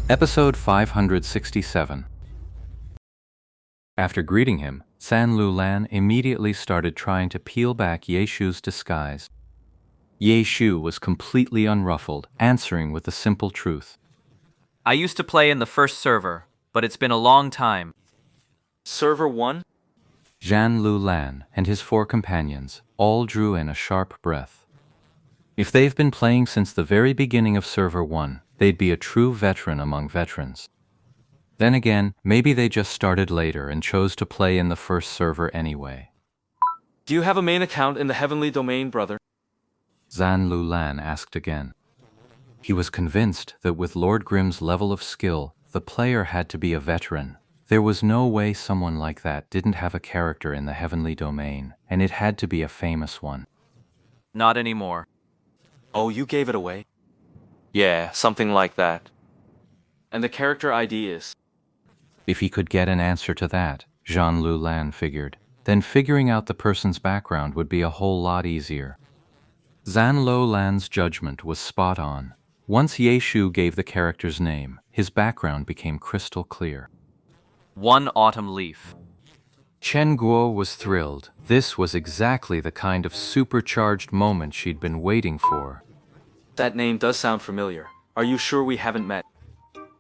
Episode 567. After greeting him, San Lu Lan immediately started trying to peel back Ye Shu's disguise. Ye Shu was completely unruffled, answering with the simple truth. I used to play in the first server, but it's been a long time. Server 1? Zhan Lu Lan and his 4 companions all drew in a sharp breath. If they've been playing since the very beginning of Server 1, they'd be a true veteran among veterans. Then again, maybe they just started later and chose to play in the first server anyway. Do you have a main account in the heavenly domain, brother? Zhan Lu Lan asked again. He was convinced that with Lord Grimm's level of skill, the player had to be a veteran. There was no way someone like that didn't have a character in the heavenly domain, and it had to be a famous one. Not anymore. Oh, you gave it away? Yeah, something like that. And the character ID is? If he could get an answer to that, Zhan Lu Lan figured, then figuring out the person's background would be a whole lot easier. Zhan Lu Lan's judgment was spot on. Once Ye Shu gave the character's name, his background became crystal clear. One autumn leaf. Chen Guo was thrilled. This was exactly the kind of supercharged moment she'd been waiting for. That name does sound familiar. Are you sure we haven't met?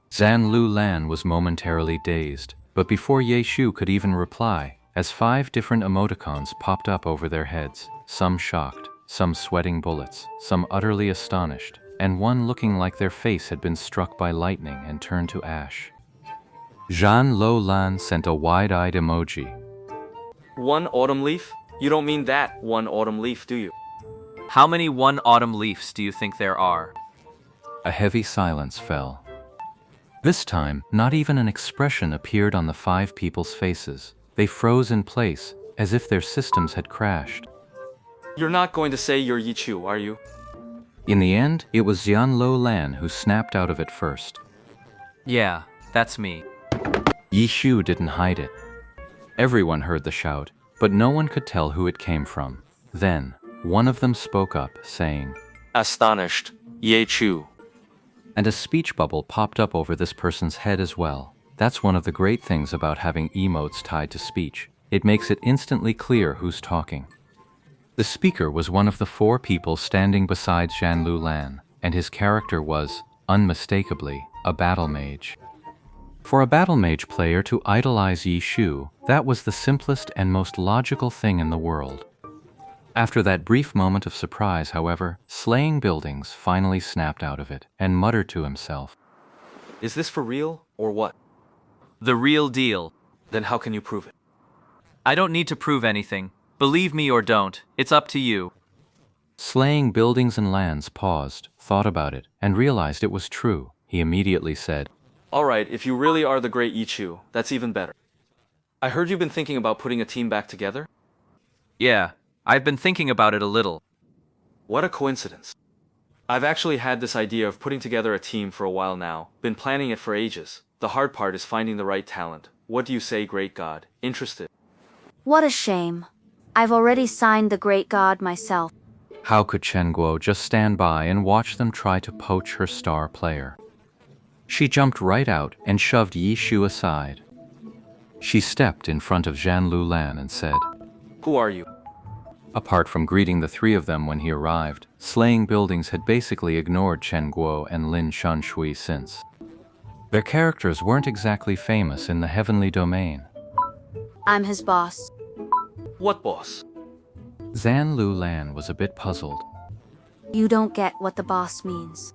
Zhan Lu Lan was momentarily dazed, but before Ye Shu could even reply, as 5 different emoticons popped up over their heads, some shocked, some sweating bullets, some utterly astonished, and one looking like their face had been struck by lightning and turned to ash. Zhan Lu Lan sent a wide-eyed emoji. One autumn leaf? You don't mean that one autumn leaf, do you? How many one autumn leaves do you think there are? A heavy silence fell. This time, not even an expression appeared on the 5 people's faces. They froze in place, as if their systems had crashed. You're not going to say you're Yichu, are you? In the end, it was Zhan Lu Lan who snapped out of it first. Yeah, that's me. Ye Shu didn't hide it. Everyone heard the shout, but no one could tell who it came from. Then, one of them spoke up, saying, Astonished. Ye Chu. And a speech bubble popped up over this person's head as well. That's one of the great things about having emotes tied to speech. It makes it instantly clear who's talking. The speaker was one of the 4 people standing beside Zhan Lu Lan, and his character was, unmistakably, a battle mage. For a battle mage player to idolize Ye Shu, that was the simplest and most logical thing in the world. After that brief moment of surprise, however, Slaying Buildings finally snapped out of it and muttered to himself. Is this for real, or what? The real deal. Then how can you prove it? I don't need to prove anything. Believe me or don't, it's up to you. Slaying Buildings and Lands paused, thought about it, and realized it was true. He immediately said, Alright, if you really are the great Yichu, that's even better. I heard you've been thinking about putting a team back together? Yeah, I've been thinking about it a little. What a coincidence. I've actually had this idea of putting together a team for a while now, been planning it for ages. The hard part is finding the right talent. What do you say, great god? Interested? What a shame. I've already signed the great god myself. How could Chen Guo just stand by and watch them try to poach her star player? She jumped right out and shoved Ye Shu aside. She stepped in front of Zhan Lu Lan and said, Who are you? Apart from greeting the 3 of them when he arrived, Slaying Buildings had basically ignored Chen Guo and Lin Shunshui since. Their characters weren't exactly famous in the heavenly domain. I'm his boss. What boss? Zhan Lu Lan was a bit puzzled. You don't get what the boss means.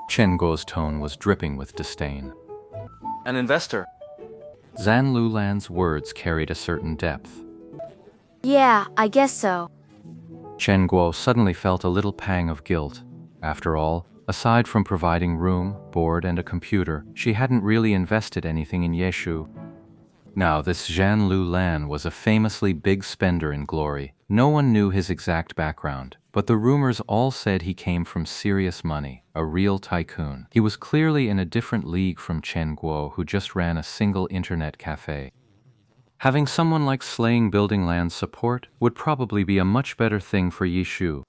Chen Guo's tone was dripping with disdain. An investor. Zhan Lu Lan's words carried a certain depth. Yeah, I guess so. Chen Guo suddenly felt a little pang of guilt. After all, aside from providing room, board, and a computer, she hadn't really invested anything in Ye Shu. Now, this Zhan Lu Lan was a famously big spender in glory. No one knew his exact background, but the rumors all said he came from serious money, a real tycoon. He was clearly in a different league from Chen Guo, who just ran a single internet cafe. Having someone like Slaying Building Land's support would probably be a much better thing for Ye Shu.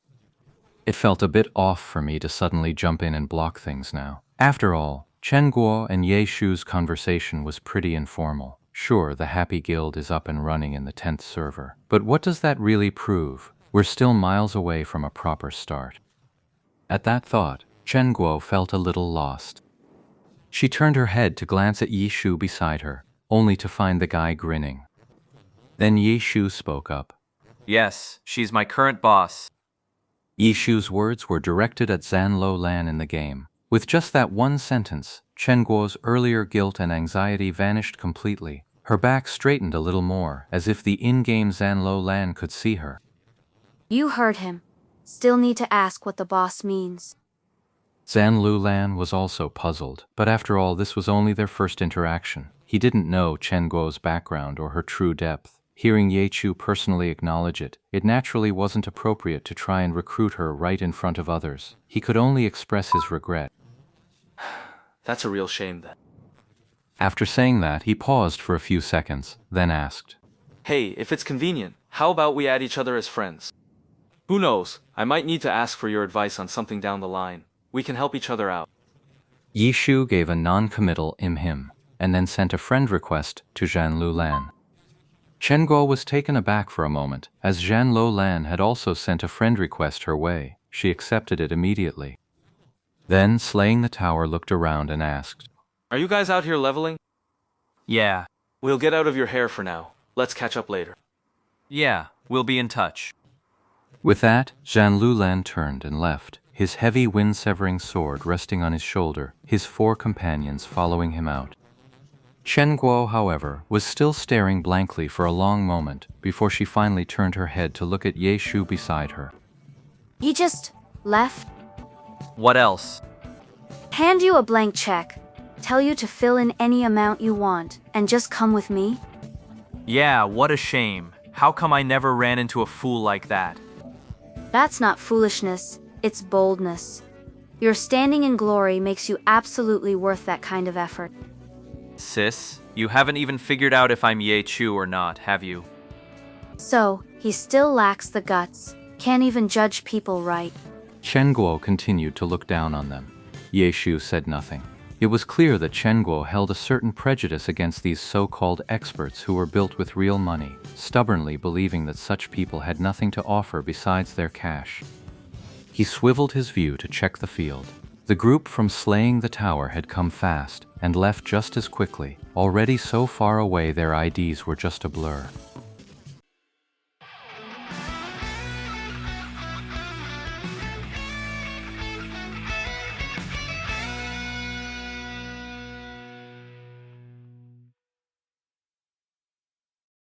It felt a bit off for me to suddenly jump in and block things now. After all, Chen Guo and Ye Shu's conversation was pretty informal. Sure, the Happy Guild is up and running in the 10th server, but what does that really prove? We're still miles away from a proper start. At that thought, Chen Guo felt a little lost. She turned her head to glance at Ye Shu beside her, only to find the guy grinning. Then Ye Shu spoke up. Yes, she's my current boss. Ye Shu's words were directed at Zhan Lo Lan in the game. With just that one sentence, Chen Guo's earlier guilt and anxiety vanished completely. Her back straightened a little more, as if the in-game Zhan Lo Lan could see her. You heard him. Still need to ask what the boss means. Zhan Lu Lan was also puzzled, but after all, this was only their first interaction. He didn't know Chen Guo's background or her true depth. Hearing Ye Chu personally acknowledge it, it naturally wasn't appropriate to try and recruit her right in front of others. He could only express his regret. That's a real shame then. After saying that, he paused for a few seconds, then asked, Hey, if it's convenient, how about we add each other as friends? Who knows, I might need to ask for your advice on something down the line. We can help each other out. Ye Shu gave a non-committal him, and then sent a friend request to Zhan Lu Lan. Chen Guo was taken aback for a moment, as Zhan Lo Lan had also sent a friend request her way. She accepted it immediately. Then, Slaying the Tower looked around and asked, Are you guys out here leveling? Yeah. We'll get out of your hair for now. Let's catch up later. Yeah, we'll be in touch. With that, Zhan Lu Lan turned and left, his heavy wind-severing sword resting on his shoulder, his 4 companions following him out. Chen Guo, however, was still staring blankly for a long moment before she finally turned her head to look at Ye Shu beside her. He just left. What else? Hand you a blank check. Tell you to fill in any amount you want, and just come with me? Yeah, what a shame. How come I never ran into a fool like that? That's not foolishness, it's boldness. Your standing in glory makes you absolutely worth that kind of effort. Sis, you haven't even figured out if I'm Ye Chu or not, have you? So, he still lacks the guts. Can't even judge people right. Chen Guo continued to look down on them. Ye Shu said nothing. It was clear that Chen Guo held a certain prejudice against these so-called experts who were built with real money, stubbornly believing that such people had nothing to offer besides their cash. He swiveled his view to check the field. The group from Slaying the Tower had come fast and left just as quickly. Already so far away their IDs were just a blur.